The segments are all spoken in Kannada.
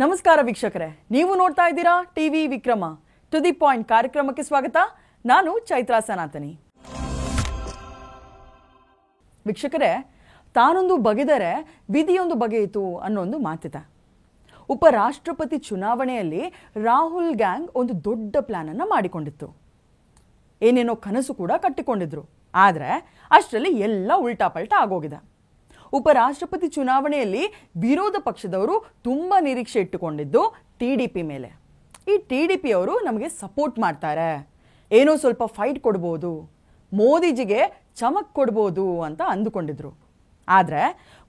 ನಮಸ್ಕಾರ ವೀಕ್ಷಕರೇ, ನೀವು ನೋಡ್ತಾ ಇದ್ದೀರಾ TV Vikrama. To the point ಕಾರ್ಯಕ್ರಮಕ್ಕೆ ಸ್ವಾಗತ. ನಾನು ಚೈತ್ರಾ ಸನಾತನಿ. ವೀಕ್ಷಕರೇ, ತಾನೊಂದು ಬಗೆದರೆ ವಿಧಿಯೊಂದು ಬಗೆಯಿತು ಅನ್ನೋ ಮಾತಿದೆ. ಉಪರಾಷ್ಟ್ರಪತಿ ಚುನಾವಣೆಯಲ್ಲಿ ರಾಹುಲ್ ಗ್ಯಾಂಗ್ ಒಂದು ದೊಡ್ಡ ಪ್ಲಾನ್ ಅನ್ನು ಮಾಡಿಕೊಂಡಿತ್ತು. ಏನೇನೋ ಕನಸು ಕೂಡ ಕಟ್ಟಿಕೊಂಡಿದ್ರು. ಆದರೆ ಅಷ್ಟರಲ್ಲಿ ಎಲ್ಲ ಉಲ್ಟಾಪಲ್ಟಾ ಆಗೋಗಿದೆ. ಉಪರಾಷ್ಟ್ರಪತಿ ಚುನಾವಣೆಯಲ್ಲಿ ವಿರೋಧ ಪಕ್ಷದವರು ತುಂಬ ನಿರೀಕ್ಷೆ ಇಟ್ಟುಕೊಂಡಿದ್ದು TDP ಮೇಲೆ. ಈ TDP ಅವರು ನಮಗೆ ಸಪೋರ್ಟ್ ಮಾಡ್ತಾರೆ, ಏನೋ ಸ್ವಲ್ಪ ಫೈಟ್ ಕೊಡ್ಬೋದು, ಮೋದಿಜಿಗೆ ಚಮಕ್ ಕೊಡ್ಬೋದು ಅಂತ ಅಂದುಕೊಂಡಿದ್ರು. ಆದರೆ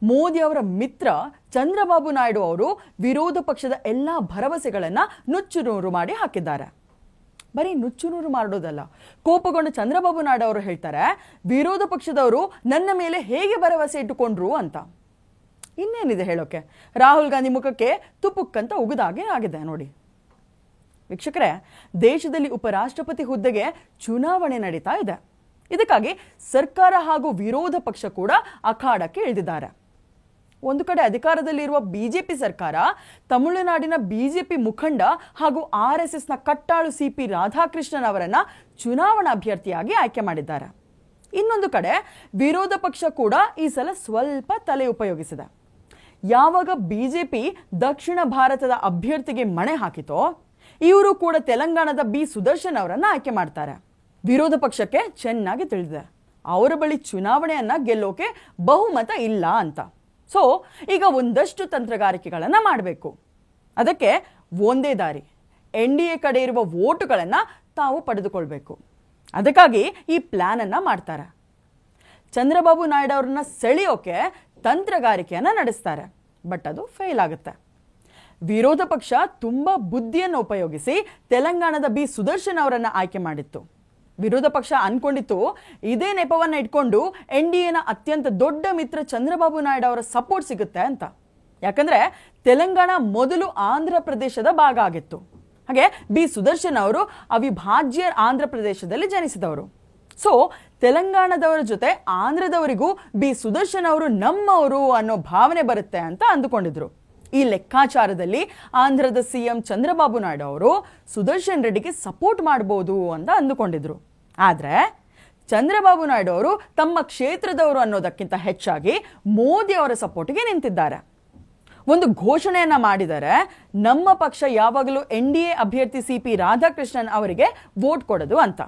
ಮೋದಿ ಅವರ ಮಿತ್ರ ಚಂದ್ರಬಾಬು ನಾಯ್ಡು ಅವರು ವಿರೋಧ ಪಕ್ಷದ ಎಲ್ಲ ಭರವಸೆಗಳನ್ನು ನುಚ್ಚುನೂರು ಮಾಡಿ ಹಾಕಿದ್ದಾರೆ. ಬರೀ ನುಚ್ಚುನೂರು ಮಾಡೋದಲ್ಲ, ಕೋಪಗೊಂಡ ಚಂದ್ರಬಾಬು ನಾಯ್ಡು ಅವರು ಹೇಳ್ತಾರೆ, ವಿರೋಧ ಪಕ್ಷದವರು ನನ್ನ ಮೇಲೆ ಹೇಗೆ ಭರವಸೆ ಇಟ್ಟುಕೊಂಡ್ರು ಅಂತ. ಇನ್ನೇನಿದೆ ಹೇಳೋಕೆ, ರಾಹುಲ್ ಗಾಂಧಿ ಮುಖಕ್ಕೆ ತುಪ್ಪುಕ್ಕಂತ ಉಗಿದಾಗೆ ಆಗಿದೆ ನೋಡಿ. ವೀಕ್ಷಕರೇ, ದೇಶದಲ್ಲಿ ಉಪರಾಷ್ಟ್ರಪತಿ ಹುದ್ದೆಗೆ ಚುನಾವಣೆ ನಡೀತಾ ಇದೆ. ಇದಕ್ಕಾಗಿ ಸರ್ಕಾರ ಹಾಗೂ ವಿರೋಧ ಪಕ್ಷ ಕೂಡ ಅಖಾಡಕ್ಕೆ ಇಳಿದಿದ್ದಾರೆ. ಒಂದು ಕಡೆ ಅಧಿಕಾರದಲ್ಲಿರುವ ಬಿಜೆಪಿ ಸರ್ಕಾರ ತಮಿಳುನಾಡಿನ ಬಿಜೆಪಿ ಮುಖಂಡ ಹಾಗೂ RSSನ ಕಟ್ಟಾಳು CP ರಾಧಾಕೃಷ್ಣನ್ ಅವರನ್ನ ಚುನಾವಣಾ ಅಭ್ಯರ್ಥಿಯಾಗಿ ಆಯ್ಕೆ ಮಾಡಿದ್ದಾರೆ. ಇನ್ನೊಂದು ಕಡೆ ವಿರೋಧ ಪಕ್ಷ ಕೂಡ ಈ ಸಲ ಸ್ವಲ್ಪ ತಲೆ ಉಪಯೋಗಿಸಿದೆ. ಯಾವಾಗ ಬಿಜೆಪಿ ದಕ್ಷಿಣ ಭಾರತದ ಅಭ್ಯರ್ಥಿಗೆ ಮಣೆ ಹಾಕಿತೋ, ಇವರು ಕೂಡ ತೆಲಂಗಾಣದ B ಸುದರ್ಶನ್ ಅವರನ್ನ ಆಯ್ಕೆ ಮಾಡ್ತಾರೆ. ವಿರೋಧ ಪಕ್ಷಕ್ಕೆ ಚೆನ್ನಾಗಿ ತಿಳಿದಿದೆ, ಅವರ ಬಳಿ ಚುನಾವಣೆಯನ್ನ ಗೆಲ್ಲೋಕೆ ಬಹುಮತ ಇಲ್ಲ ಅಂತ. ಸೊ ಈಗ ಒಂದಷ್ಟು ತಂತ್ರಗಾರಿಕೆಗಳನ್ನು ಮಾಡಬೇಕು. ಅದಕ್ಕೆ ಒಂದೇ ದಾರಿ, NDA ಕಡೆ ಇರುವ ವೋಟುಗಳನ್ನು ತಾವು ಪಡೆದುಕೊಳ್ಬೇಕು. ಅದಕ್ಕಾಗಿ ಈ ಪ್ಲಾನ್ ಅನ್ನ ಮಾಡ್ತಾರೆ. ಚಂದ್ರಬಾಬು ನಾಯ್ಡು ಅವ್ರನ್ನ ಸೆಳೆಯೋಕೆ ತಂತ್ರಗಾರಿಕೆಯನ್ನು ನಡೆಸ್ತಾರೆ. ಬಟ್ ಅದು ಫೇಲ್ ಆಗುತ್ತೆ. ವಿರೋಧ ಪಕ್ಷ ತುಂಬ ಬುದ್ಧಿಯನ್ನು ಉಪಯೋಗಿಸಿ ತೆಲಂಗಾಣದ B ಸುದರ್ಶನ್ ಅವರನ್ನ ಆಯ್ಕೆ ಮಾಡಿತ್ತು. ವಿರೋಧ ಪಕ್ಷ ಅನ್ಕೊಂಡಿತ್ತು ಇದೇ ನೆಪವನ್ನು ಇಟ್ಕೊಂಡು NDAನ ಅತ್ಯಂತ ದೊಡ್ಡ ಮಿತ್ರ ಚಂದ್ರಬಾಬು ನಾಯ್ಡು ಅವರ ಸಪೋರ್ಟ್ ಸಿಗುತ್ತೆ ಅಂತ. ಯಾಕಂದ್ರೆ ತೆಲಂಗಾಣ ಮೊದಲು ಆಂಧ್ರ ಪ್ರದೇಶದ ಭಾಗ ಆಗಿತ್ತು. ಹಾಗೆ B ಸುದರ್ಶನ್ ಅವರು ಅವಿಭಾಜ್ಯ ಆಂಧ್ರ ಪ್ರದೇಶದಲ್ಲಿ ಜನಿಸಿದವರು. ಸೊ ತೆಲಂಗಾಣದವರ ಜೊತೆ ಆಂಧ್ರದವರಿಗೂ B ಸುದರ್ಶನ್ ಅವರು ನಮ್ಮವರು ಅನ್ನೋ ಭಾವನೆ ಬರುತ್ತೆ ಅಂತ ಅಂದುಕೊಂಡಿದ್ರು. ಈ ಲೆಕ್ಕಾಚಾರದಲ್ಲಿ ಆಂಧ್ರದ CM ಚಂದ್ರಬಾಬು ನಾಯ್ಡು ಅವರು ಸುದರ್ಶನ್ ರೆಡ್ಡಿಗೆ ಸಪೋರ್ಟ್ ಮಾಡಬಹುದು ಅಂತ ಅಂದುಕೊಂಡಿದ್ರು. ಆದರೆ ಚಂದ್ರಬಾಬು ನಾಯ್ಡು ಅವರು ತಮ್ಮ ಕ್ಷೇತ್ರದವರು ಅನ್ನೋದಕ್ಕಿಂತ ಹೆಚ್ಚಾಗಿ ಮೋದಿ ಅವರ ಸಪೋರ್ಟ್ಗೆ ನಿಂತಿದ್ದಾರೆ. ಒಂದು ಘೋಷಣೆಯನ್ನ ಮಾಡಿದರೆ, ನಮ್ಮ ಪಕ್ಷ ಯಾವಾಗಲೂ NDA ಅಭ್ಯರ್ಥಿ CP ರಾಧಾಕೃಷ್ಣನ್ ಅವರಿಗೆ ವೋಟ್ ಕೊಡೋದು ಅಂತ.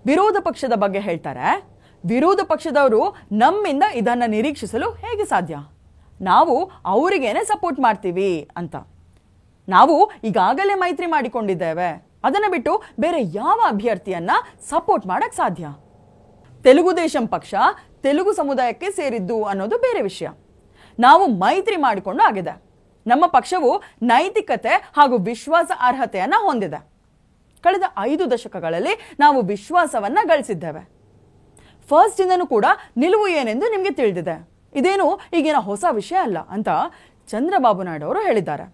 ವಿರೋಧ ಪಕ್ಷದ ಬಗ್ಗೆ ಹೇಳ್ತಾರೆ, ವಿರೋಧ ಪಕ್ಷದವರು ನಮ್ಮಿಂದ ಇದನ್ನ ನಿರೀಕ್ಷಿಸಲು ಹೇಗೆ ಸಾಧ್ಯ? ನಾವು ಅವರಿಗೇನೆ ಸಪೋರ್ಟ್ ಮಾಡ್ತೀವಿ ಅಂತ. ನಾವು ಈಗಾಗಲೇ ಮೈತ್ರಿ ಮಾಡಿಕೊಂಡಿದ್ದೇವೆ, ಅದನ್ನು ಬಿಟ್ಟು ಬೇರೆ ಯಾವ ಅಭ್ಯರ್ಥಿಯನ್ನ ಸಪೋರ್ಟ್ ಮಾಡಕ್ ಸಾಧ್ಯ? ತೆಲುಗು ದೇಶಂ ಪಕ್ಷ ತೆಲುಗು ಸಮುದಾಯಕ್ಕೆ ಸೇರಿದ್ದು ಅನ್ನೋದು ಬೇರೆ ವಿಷಯ. ನಾವು ಮೈತ್ರಿ ಮಾಡಿಕೊಂಡು ಆಗಿದೆ. ನಮ್ಮ ಪಕ್ಷವು ನೈತಿಕತೆ ಹಾಗೂ ವಿಶ್ವಾಸ ಅರ್ಹತೆಯನ್ನ ಹೊಂದಿದೆ. ಕಳೆದ 5 ದಶಕಗಳಲ್ಲಿ ನಾವು ವಿಶ್ವಾಸವನ್ನ ಗಳಿಸಿದ್ದೇವೆ. ಫಸ್ಟ್ ಇಂದನೂ ಕೂಡ ನಿಲುವು ಏನೆಂದು ನಿಮಗೆ ತಿಳಿದಿದೆ. ಇದೇನು ಈಗಿನ ಹೊಸ ವಿಷಯ ಅಲ್ಲ ಅಂತ ಚಂದ್ರಬಾಬು ನಾಯ್ಡು ಅವರು ಹೇಳಿದ್ದಾರೆ.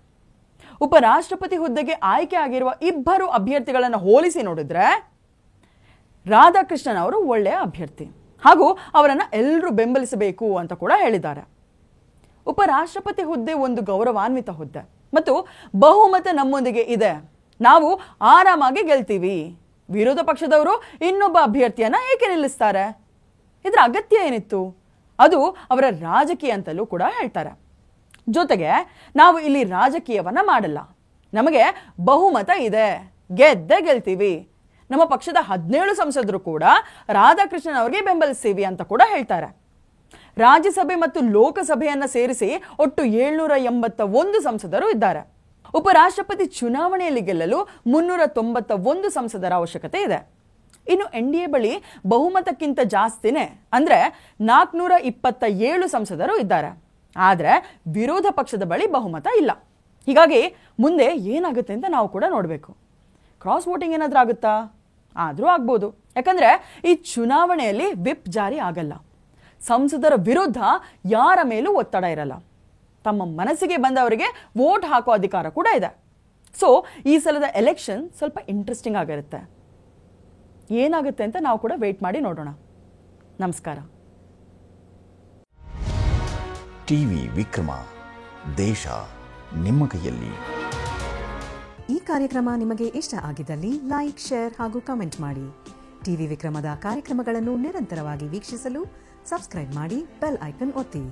ಉಪರಾಷ್ಟ್ರಪತಿ ಹುದ್ದೆಗೆ ಆಯ್ಕೆ ಆಗಿರುವ ಇಬ್ಬರು ಅಭ್ಯರ್ಥಿಗಳನ್ನು ಹೋಲಿಸಿ ನೋಡಿದ್ರೆ ರಾಧಾಕೃಷ್ಣನ್ ಅವರು ಒಳ್ಳೆಯ ಅಭ್ಯರ್ಥಿ ಹಾಗೂ ಅವರನ್ನು ಎಲ್ಲರೂ ಬೆಂಬಲಿಸಬೇಕು ಅಂತ ಕೂಡ ಹೇಳಿದ್ದಾರೆ. ಉಪರಾಷ್ಟ್ರಪತಿ ಹುದ್ದೆ ಒಂದು ಗೌರವಾನ್ವಿತ ಹುದ್ದೆ ಮತ್ತು ಬಹುಮತ ನಮ್ಮೊಂದಿಗೆ ಇದೆ, ನಾವು ಆರಾಮಾಗಿ ಗೆಲ್ತೀವಿ. ವಿರೋಧ ಪಕ್ಷದವರು ಇನ್ನೊಬ್ಬ ಅಭ್ಯರ್ಥಿಯನ್ನ ಏಕೆ ನಿಲ್ಲಿಸ್ತಾರೆ? ಇದರ ಅಗತ್ಯ ಏನಿತ್ತು? ಅದು ಅವರ ರಾಜಕೀಯ ಅಂತಲೂ ಕೂಡ ಹೇಳ್ತಾರೆ. ಜೊತೆಗೆ ನಾವು ಇಲ್ಲಿ ರಾಜಕೀಯವನ್ನ ಮಾಡಲ್ಲ, ನಮಗೆ ಬಹುಮತ ಇದೆ, ಗೆದ್ದೇ ಗೆಲ್ತೀವಿ. ನಮ್ಮ ಪಕ್ಷದ 17 ಸಂಸದರು ಕೂಡ ರಾಧಾಕೃಷ್ಣನ್ ಅವರಿಗೆ ಬೆಂಬಲಿಸ್ತೀವಿ ಅಂತ ಕೂಡ ಹೇಳ್ತಾರೆ. ರಾಜ್ಯಸಭೆ ಮತ್ತು ಲೋಕಸಭೆಯನ್ನ ಸೇರಿಸಿ ಒಟ್ಟು 781 ಸಂಸದರು ಇದ್ದಾರೆ. ಉಪರಾಷ್ಟ್ರಪತಿ ಚುನಾವಣೆಯಲ್ಲಿ ಗೆಲ್ಲಲು 391 ಸಂಸದರ ಅವಶ್ಯಕತೆ ಇದೆ. ಇನ್ನು NDA ಬಳಿ ಬಹುಮತಕ್ಕಿಂತ ಜಾಸ್ತಿನೇ ಅಂದ್ರೆ 427 ಸಂಸದರು ಇದ್ದಾರೆ. ಆದರೆ ವಿರೋಧ ಪಕ್ಷದ ಬಳಿ ಬಹುಮತ ಇಲ್ಲ. ಹೀಗಾಗಿ ಮುಂದೆ ಏನಾಗುತ್ತೆ ಅಂತ ನಾವು ಕೂಡ ನೋಡಬೇಕು. ಕ್ರಾಸ್ ವೋಟಿಂಗ್ ಏನಾದ್ರೂ ಆಗುತ್ತಾ? ಆದ್ರೂ ಆಗ್ಬೋದು. ಯಾಕಂದ್ರೆ ಈ ಚುನಾವಣೆಯಲ್ಲಿ ವಿಪ್ ಜಾರಿ ಆಗಲ್ಲ. ಸಂಸದರ ವಿರುದ್ಧ ಯಾರ ಮೇಲೂ ಒತ್ತಡ ಇರಲ್ಲ. ತಮ್ಮ ಮನಸ್ಸಿಗೆ ಬಂದವರಿಗೆ ವೋಟ್ ಹಾಕೋ ಅಧಿಕಾರ ಕೂಡ ಇದೆ. ಸೊ ಈ ಸಲದ ಎಲೆಕ್ಷನ್ ಸ್ವಲ್ಪ ಇಂಟ್ರೆಸ್ಟಿಂಗ್ ಆಗಿರುತ್ತೆ. ಏನಾಗುತ್ತೆ ಅಂತ ನಾವು ಕೂಡ ವೇಟ್ ಮಾಡಿ ನೋಡೋಣ. ನಮಸ್ಕಾರ. ಟಿವಿ ವಿಕ್ರಮ, ದೇಶ ನಿಮ್ಮ ಕೈಯಲ್ಲಿ. ಈ ಕಾರ್ಯಕ್ರಮ ನಿಮಗೆ ಇಷ್ಟ ಆಗಿದ್ದಲ್ಲಿ ಲೈಕ್, ಶೇರ್ ಹಾಗೂ ಕಮೆಂಟ್ ಮಾಡಿ. ಟಿವಿ ವಿಕ್ರಮದ ಕಾರ್ಯಕ್ರಮಗಳನ್ನು ನಿರಂತರವಾಗಿ ವೀಕ್ಷಿಸಲು ಸಬ್ಸ್ಕ್ರೈಬ್ ಮಾಡಿ, ಬೆಲ್ ಐಕನ್ ಒತ್ತಿ.